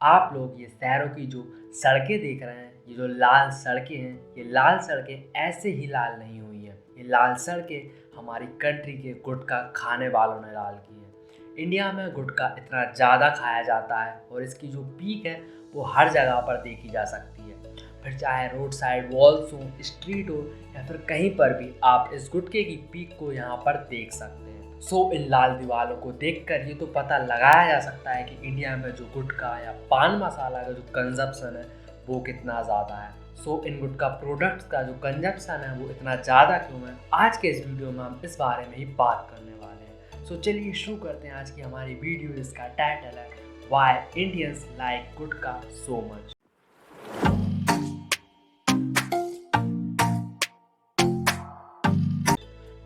आप लोग ये शहरों की जो सड़कें देख रहे हैं, ये जो लाल सड़कें हैं, ये लाल सड़कें ऐसे ही लाल नहीं हुई हैं। ये लाल सड़कें हमारी कंट्री के गुटखा खाने वालों ने लाल की हैं। इंडिया में गुटखा इतना ज़्यादा खाया जाता है और इसकी जो पीक है वो हर जगह पर देखी जा सकती है। फिर चाहे रोड साइड वॉल्स हो, स्ट्रीट हो या फिर कहीं पर भी आप इस गुटखे की पीक को यहाँ पर देख सकते हैं। इन लाल दीवारों को देखकर ये तो पता लगाया जा सकता है कि इंडिया में जो गुटखा या पान मसाला का जो कंजप्शन है वो कितना ज़्यादा है। इन गुटखा प्रोडक्ट्स का जो कंजप्शन है वो इतना ज़्यादा क्यों है, आज के इस वीडियो में हम इस बारे में ही बात करने वाले हैं। चलिए शुरू करते हैं आज की हमारी वीडियो, जिसका टाइटल है why Indians like gutkha so much.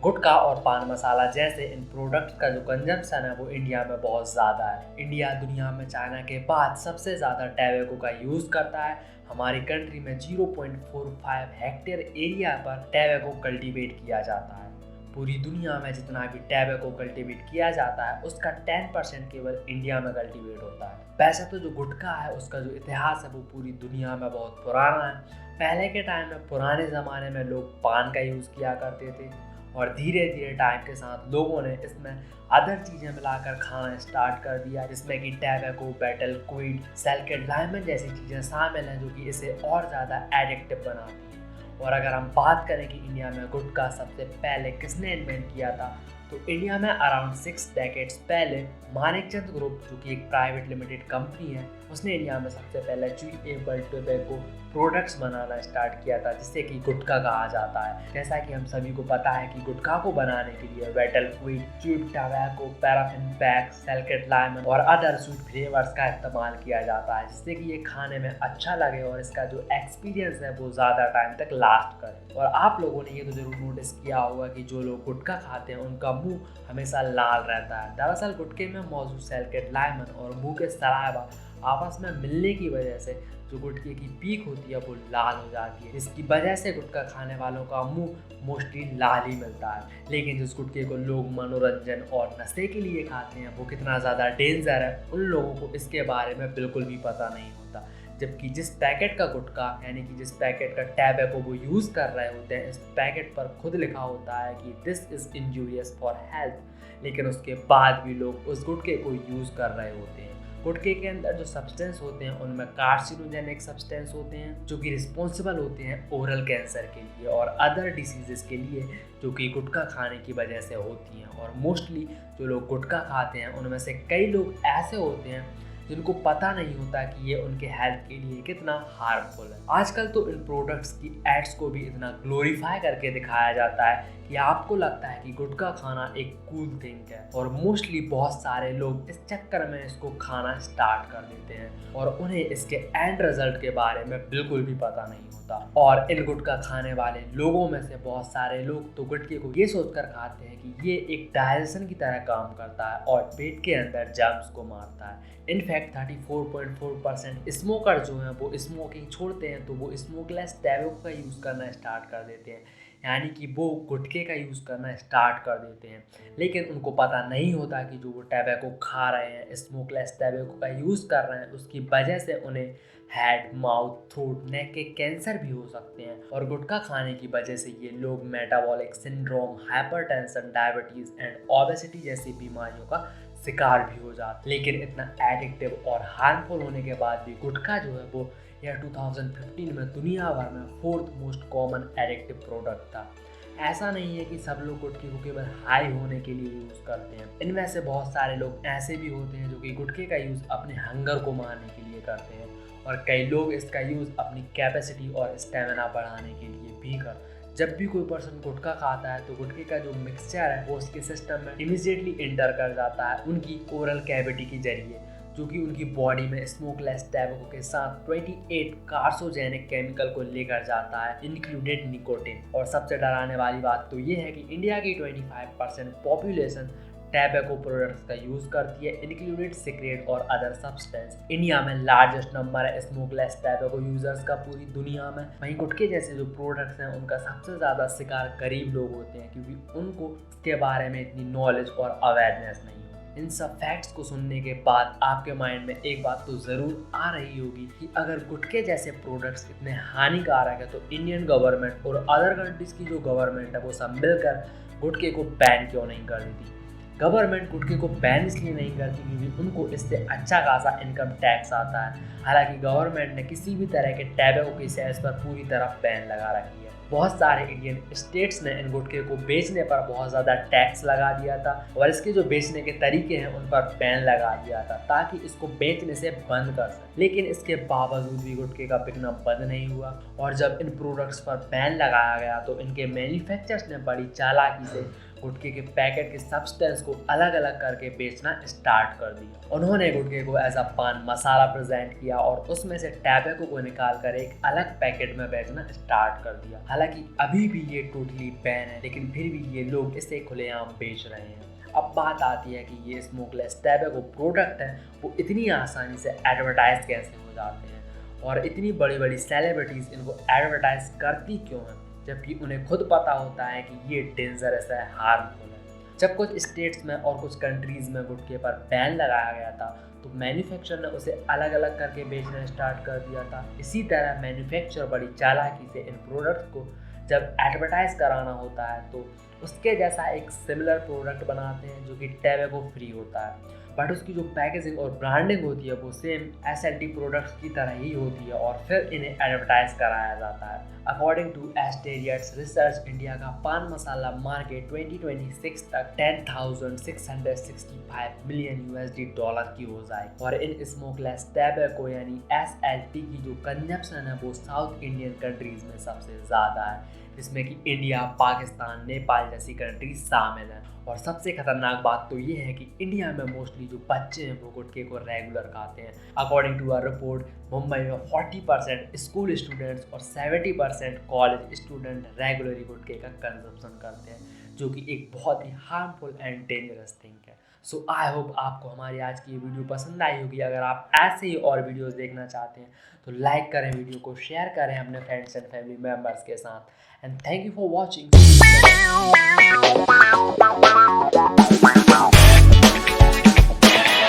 Gutkha और पान मसाला जैसे इन प्रोडक्ट्स का जो कंजम्पशन है वो इंडिया में बहुत ज़्यादा है। इंडिया दुनिया में चाइना के बाद सबसे ज़्यादा टैबेको का यूज़ करता है। हमारी कंट्री में 0.45 हेक्टेयर एरिया पर टैबेको कल्टीवेट किया जाता है। पूरी दुनिया में जितना भी टैबेको कल्टीवेट किया जाता है उसका 10% केवल इंडिया में कल्टीवेट होता है। वैसे तो जो गुटखा है उसका जो इतिहास है वो पूरी दुनिया में बहुत पुराना है। पहले के टाइम में, पुराने ज़माने में लोग पान का यूज़ किया करते थे और धीरे धीरे टाइम के साथ लोगों ने इसमें अदर चीज़ें मिलाकर खाना स्टार्ट कर दिया, जिसमें कि टैबेको, बेटल क्वीड, सैलिकेट लाइमन जैसी चीज़ें शामिल हैं जो कि इसे और ज़्यादा एडिक्टिव बनाती हैं। और अगर हम बात करें कि इंडिया में गुटखा सबसे पहले किसने इन्वेंट किया था, तो इंडिया में अराउंड 6 डेकेड्स पहले मानिकचंद ग्रुप, जो कि एक प्राइवेट लिमिटेड कंपनी है, उसने इंडिया में सबसे पहले च्यूएबल टोबैको प्रोडक्ट्स बनाना स्टार्ट किया था, जिससे कि गुटखा कहा जाता है। जैसा कि हम सभी को पता है कि गुटखा को बनाने के लिए betel quid, chewed tobacco, paraffin wax, slaked lime और अदर स्वीट फ्लेवर्स का इस्तेमाल किया जाता है, जिससे कि ये खाने में अच्छा लगे और इसका जो एक्सपीरियंस है वो ज़्यादा टाइम तक लास्ट करे। और आप लोगों ने ये तो ज़रूर नोटिस किया होगा कि जो लोग गुटखा खाते हैं उनका मुंह हमेशा लाल रहता है। दरअसल गुटखे में मौजूद सैलिकेट लाइमन और मुंह के सलाइवा आपस में मिलने की वजह से जो गुटखे की पीक होती है वो लाल हो जाती है। इसकी वजह से गुटखा खाने वालों का मुंह मोस्टली लाल ही मिलता है। लेकिन जिस गुटखे को लोग मनोरंजन और नशे के लिए खाते हैं वो कितना ज़्यादा डेंजर है, उन लोगों को इसके बारे में बिल्कुल भी पता नहीं होता। जबकि जिस पैकेट का गुटखा, यानी कि जिस पैकेट का टैबेको वो यूज़ कर रहे होते हैं, इस पैकेट पर खुद लिखा होता है कि this is injurious for health, लेकिन उसके बाद भी लोग उस गुटखे को यूज़ कर रहे होते हैं। गुटखे के अंदर जो सब्सटेंस होते हैं उनमें कार्सिनोजेनिक सब्सटेंस होते हैं जो कि रिस्पॉन्सिबल होते हैं ओरल कैंसर के लिए और अदर डिसीजेस के लिए, जो कि गुटखा खाने की वजह से होती हैं। और मोस्टली जो लोग गुटखा खाते हैं उनमें से कई लोग ऐसे होते हैं जिनको पता नहीं होता कि ये उनके हेल्थ के लिए कितना हार्मफुल है। आजकल तो इन प्रोडक्ट्स की एड्स को भी इतना ग्लोरीफाई करके दिखाया जाता है कि आपको लगता है कि गुटखा खाना एक कूल थिंग है, और मोस्टली बहुत सारे लोग इस चक्कर में इसको खाना स्टार्ट कर देते हैं और उन्हें इसके एंड रिजल्ट के बारे में बिल्कुल भी पता नहीं होता। और इन गुटखा खाने वाले लोगों में से बहुत सारे लोग तो गुटखे को ये सोचकर खाते हैं कि ये एक डाइजेशन की तरह काम करता है और पेट के अंदर जर्म्स को मारता है। इनफैक्ट 34.4% स्मोकर जो हैं वो स्मोकिंग छोड़ते हैं तो वो स्मोकलेस टैबेको का यूज़ करना स्टार्ट कर देते हैं, यानी कि वो गुटखे का यूज़ करना स्टार्ट कर देते हैं। लेकिन उनको पता नहीं होता कि जो वो टैबेको खा रहे हैं, स्मोकलेस टैबेको का यूज़ कर रहे हैं, उसकी वजह से उन्हें हेड, माउथ, थ्रोट, नेक के कैंसर भी हो सकते हैं। और गुटखा खाने की वजह से ये लोग metabolic syndrome, hypertension, diabetes and obesity जैसी बीमारियों का शिकार भी हो जाते। लेकिन इतना एडिक्टिव और हार्मफुल होने के बाद भी गुटखा जो है वो यह 2015 में दुनिया भर में 4th most common addictive product था। ऐसा नहीं है कि सब लोग गुटखे को केवल हाई होने के लिए यूज़ करते हैं। इनमें से बहुत सारे लोग ऐसे भी होते हैं जो कि गुटखे का यूज़ अपने हंगर को मारने के लिए करते हैं, और कई लोग इसका यूज़ अपनी कैपेसिटी और स्टेमिना बढ़ाने के लिए भी करते हैं। जब भी कोई पर्सन गुटखा खाता है तो गुटखे का जो मिक्सचर है वो उसके सिस्टम में इमीडिएटली इंटर कर जाता है उनकी ओरल कैविटी के जरिए, जो कि उनकी बॉडी में स्मोकलेस टैबेको के साथ 28 कार्सोजेनिक केमिकल को लेकर जाता है, इंक्लूडेड निकोटिन। और सबसे डराने वाली बात तो ये है कि इंडिया की 25% पॉपुलेशन टैबेको प्रोडक्ट्स का यूज़ करती है, इंक्लूडेड सिगरेट और अदर सब्सटेंस। इंडिया में लार्जेस्ट नंबर है स्मोकलेस टैबेको यूजर्स का पूरी दुनिया में। वहीं गुटखे जैसे जो प्रोडक्ट्स हैं उनका सबसे ज़्यादा शिकार गरीब लोग होते हैं, क्योंकि उनको इसके बारे में इतनी नॉलेज और अवेयरनेस नहीं है। इन सब फैक्ट्स को सुनने के बाद आपके माइंड में एक बात तो ज़रूर आ रही होगी कि अगर गुटखे जैसे प्रोडक्ट्स इतने हानिकारक है तो इंडियन गवर्नमेंट और अदर कंट्रीज़ की जो गवर्नमेंट है वो सब मिलकर गुटखे को बैन क्यों नहीं कर देती। गवर्नमेंट गुटखे को बैन इसलिए नहीं करती क्योंकि उनको इससे अच्छा खासा इनकम टैक्स आता है। हालांकि गवर्नमेंट ने किसी भी तरह के टैबेको की सेल्स पर पूरी तरह बैन लगा रखी है। बहुत सारे इंडियन स्टेट्स ने इन गुटखे को बेचने पर बहुत ज़्यादा टैक्स लगा दिया था और इसके जो बेचने के तरीके हैं उन पर बैन लगा दिया था ताकि इसको बेचने से बंद कर सके। लेकिन इसके बावजूद भी गुटखे का बिकना बंद नहीं हुआ और जब इन प्रोडक्ट्स पर बैन लगाया गया तो इनके मैन्युफैक्चरर्स ने बड़ी चालाकी से गुटखे के पैकेट के सब्सटेंस को अलग अलग करके बेचना स्टार्ट कर दिया। उन्होंने गुटखे को एज अ पान मसाला प्रेजेंट किया और उसमें से टैबेको को निकाल कर एक अलग पैकेट में बेचना स्टार्ट कर दिया। हालांकि अभी भी ये टोटली बैन है लेकिन फिर भी ये लोग इसे खुलेआम बेच रहे हैं। अब बात आती है कि ये स्मोकलेस टैबेको प्रोडक्ट है वो इतनी आसानी से एडवर्टाइज कैसे हो जाते हैं और इतनी बड़ी बड़ी सेलिब्रिटीज़ इनको एडवर्टाइज करती क्यों हैं जबकि उन्हें खुद पता होता है कि ये डेंजरस है, हार्मफुल है। जब कुछ स्टेट्स में और कुछ कंट्रीज़ में गुटखे पर बैन लगाया गया था तो मैन्युफैक्चरर ने उसे अलग अलग करके बेचना स्टार्ट कर दिया था। इसी तरह मैन्युफैक्चरर बड़ी चालाकी से इन प्रोडक्ट्स को जब एडवर्टाइज कराना होता है तो उसके जैसा एक सिमिलर प्रोडक्ट बनाते हैं जो कि टैबेको फ्री होता है, बट उसकी जो पैकेजिंग और ब्रांडिंग होती है वो सेम SLT प्रोडक्ट्स की तरह ही होती है और फिर इन्हें एडवर्टाइज कराया जाता है। अकॉर्डिंग टू एस्टेरियट्स रिसर्च, इंडिया का पान मसाला मार्केट 2026 तक $10,665 मिलियन USD की हो जाएगी और इन स्मोकलेस टैबेको यानी SLT की जो कंजप्शन है वो साउथ इंडियन कंट्रीज में सबसे ज़्यादा है, जिसमें कि इंडिया, पाकिस्तान, नेपाल जैसी कंट्रीज शामिल हैं। और सबसे खतरनाक बात तो ये है कि इंडिया में मोस्टली जो बच्चे हैं वो गुटखे को रेगुलर खाते हैं। According to a report, Mumbai में 40% स्कूल स्टूडेंट्स और 70% कॉलेज स्टूडेंट रेगुलरली गुटखे का कंजप्शन करते हैं, जो कि एक बहुत ही हार्मफुल एंड डेंजरस थिंग है। सो आई होप आपको हमारी आज की ये वीडियो पसंद आई होगी। अगर आप ऐसे ही और वीडियोस देखना चाहते हैं तो लाइक करें, वीडियो को शेयर करें अपने फ्रेंड्स एंड फैमिली मेम्बर्स के साथ। And thank you for watching.